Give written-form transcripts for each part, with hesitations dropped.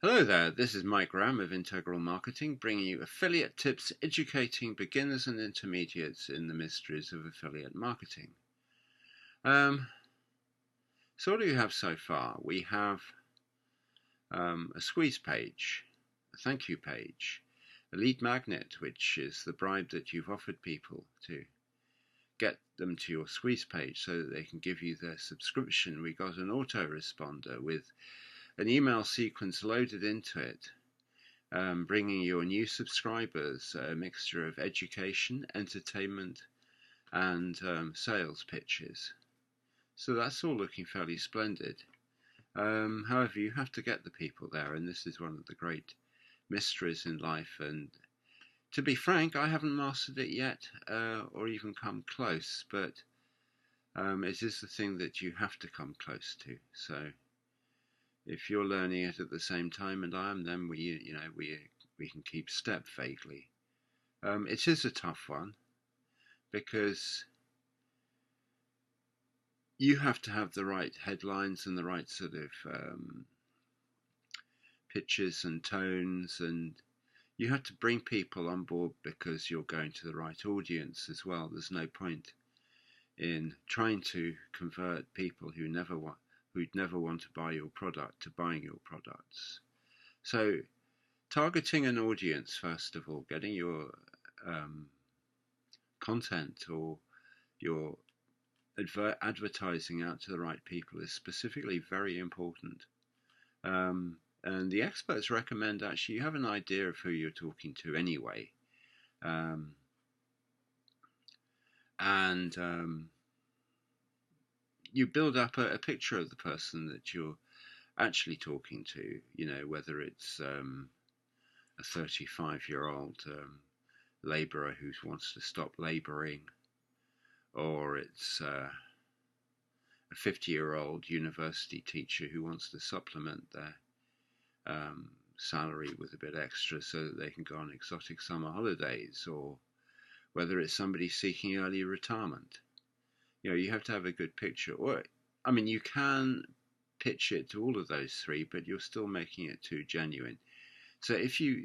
Hello there, this is Mike Graham of Integral Marketing, bringing you affiliate tips educating beginners and intermediates in the mysteries of affiliate marketing. So what do we have so far? We have a squeeze page, a thank you page, a lead magnet, which is the bribe that you've offered people to get them to your squeeze page so that they can give you their subscription. We got an autoresponder with an email sequence loaded into it, bringing your new subscribers a mixture of education, entertainment, and sales pitches. So that's all looking fairly splendid. However, you have to get the people there, and this is one of the great mysteries in life. And to be frank, I haven't mastered it yet, or even come close, but it is the thing that you have to come close to. So if you're learning it at the same time and I am, then we can keep step vaguely. It is a tough one because you have to have the right headlines and the right sort of pitches and tones, and you have to bring people on board because you're going to the right audience as well. There's no point in trying to convert people who'd never want to buy your product to buying your products. So targeting an audience, first of all, getting your content or your advertising out to the right people is specifically very important. And the experts recommend actually you have an idea of who you're talking to anyway. And you build up a picture of the person that you're actually talking to, whether it's a 35-year-old labourer who wants to stop labouring, or it's a 50-year-old university teacher who wants to supplement their salary with a bit extra so that they can go on exotic summer holidays, or whether it's somebody seeking early retirement. You have to have a good picture. Or, I mean, you can pitch it to all of those three, but you're still making it too genuine. So if you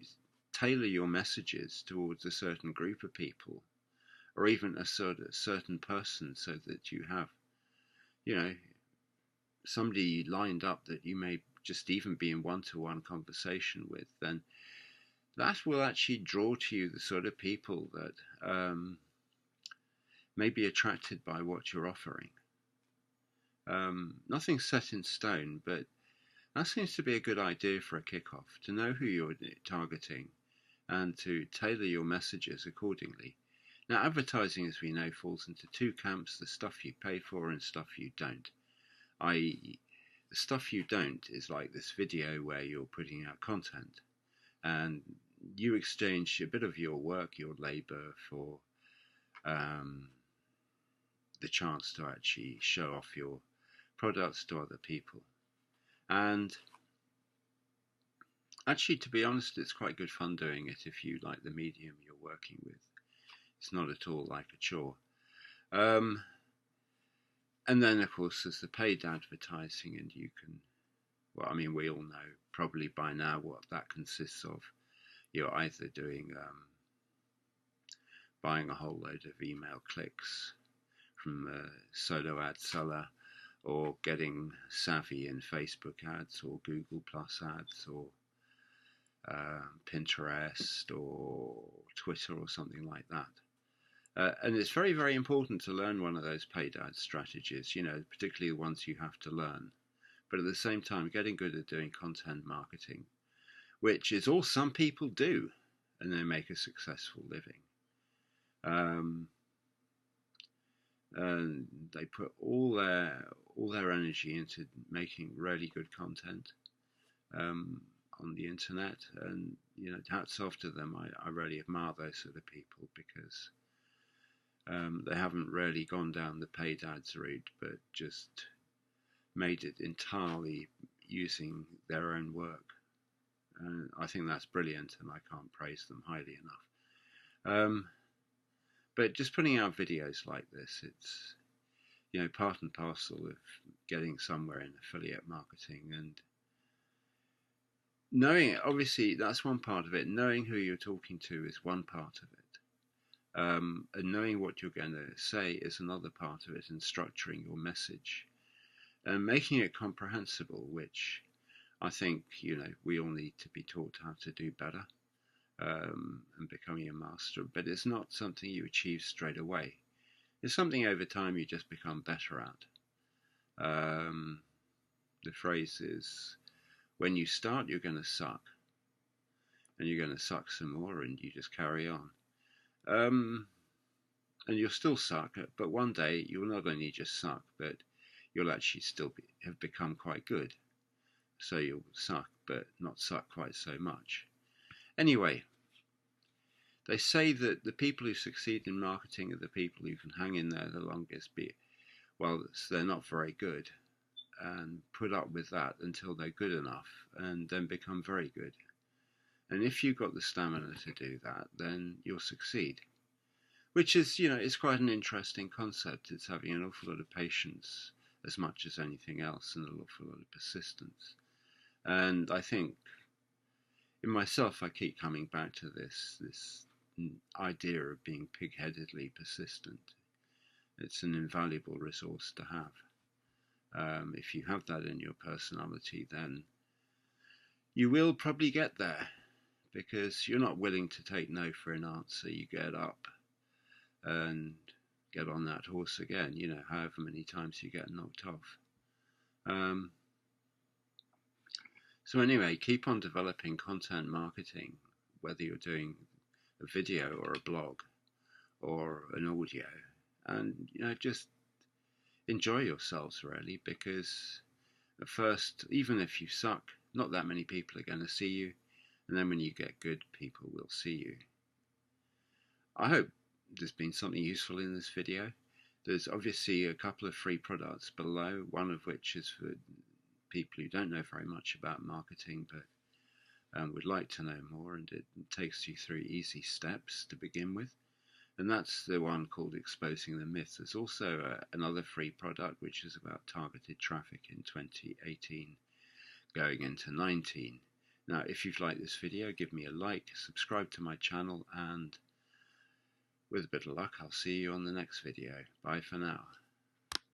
tailor your messages towards a certain group of people, or even a certain person, so that you have, somebody lined up that you may just even be in one-to-one conversation with, then that will actually draw to you the sort of people that may be attracted by what you're offering. Nothing's set in stone, but that seems to be a good idea for a kickoff, to know who you're targeting and to tailor your messages accordingly. Now, advertising, as we know, falls into two camps: the stuff you pay for and stuff you don't. I.e., the stuff you don't is like this video where you're putting out content and you exchange a bit of your work, your labour, for the chance to actually show off your products to other people. And actually, to be honest, it's quite good fun doing it if you like the medium you're working with. It's not at all like a chore. And then, of course, there's the paid advertising, and you can, we all know probably by now what that consists of. You're either doing buying a whole load of email clicks from a solo ad seller, or getting savvy in Facebook ads or Google Plus ads, or Pinterest or Twitter or something like that. And it's very, very important to learn one of those paid ad strategies, particularly the ones you have to learn. But at the same time, getting good at doing content marketing, which is all some people do, and they make a successful living. And they put all their energy into making really good content on the internet, and hats off to them. I really admire those sort of people, because they haven't really gone down the paid ads route, but just made it entirely using their own work. And I think that's brilliant, and I can't praise them highly enough. But just putting out videos like this, it's part and parcel of getting somewhere in affiliate marketing. And knowing, obviously, that's one part of it. Knowing who you're talking to is one part of it. And knowing what you're going to say is another part of it, and structuring your message and making it comprehensible, which I think, we all need to be taught how to do better, and becoming a master. But it's not something you achieve straight away. It's something over time you just become better at. The phrase is, when you start, you're going to suck. And you're going to suck some more, and you just carry on. And you'll still suck, but one day you'll not only just suck, but you'll actually still have become quite good. So you'll suck, but not suck quite so much. Anyway, they say that the people who succeed in marketing are the people who can hang in there the longest, well, they're not very good, and put up with that until they're good enough, and then become very good. And if you've got the stamina to do that, then you'll succeed. Which is, it's quite an interesting concept. It's having an awful lot of patience as much as anything else, and an awful lot of persistence. And I think in myself, I keep coming back to this idea of being pig-headedly persistent. It's an invaluable resource to have. If you have that in your personality, then you will probably get there, because you're not willing to take no for an answer. You get up and get on that horse again, however many times you get knocked off. So anyway, keep on developing content marketing, whether you're doing a video or a blog or an audio, and just enjoy yourselves, really, because at first, even if you suck, not that many people are going to see you, and then when you get good, people will see you. I hope there's been something useful in this video. There's obviously a couple of free products below, one of which is for people who don't know very much about marketing but would like to know more, and it takes you through easy steps to begin with, and that's the one called Exposing the Myth. There's also another free product which is about targeted traffic in 2018 going into 19. Now, if you've liked this video, give me a like, subscribe to my channel, and with a bit of luck, I'll see you on the next video. Bye for now.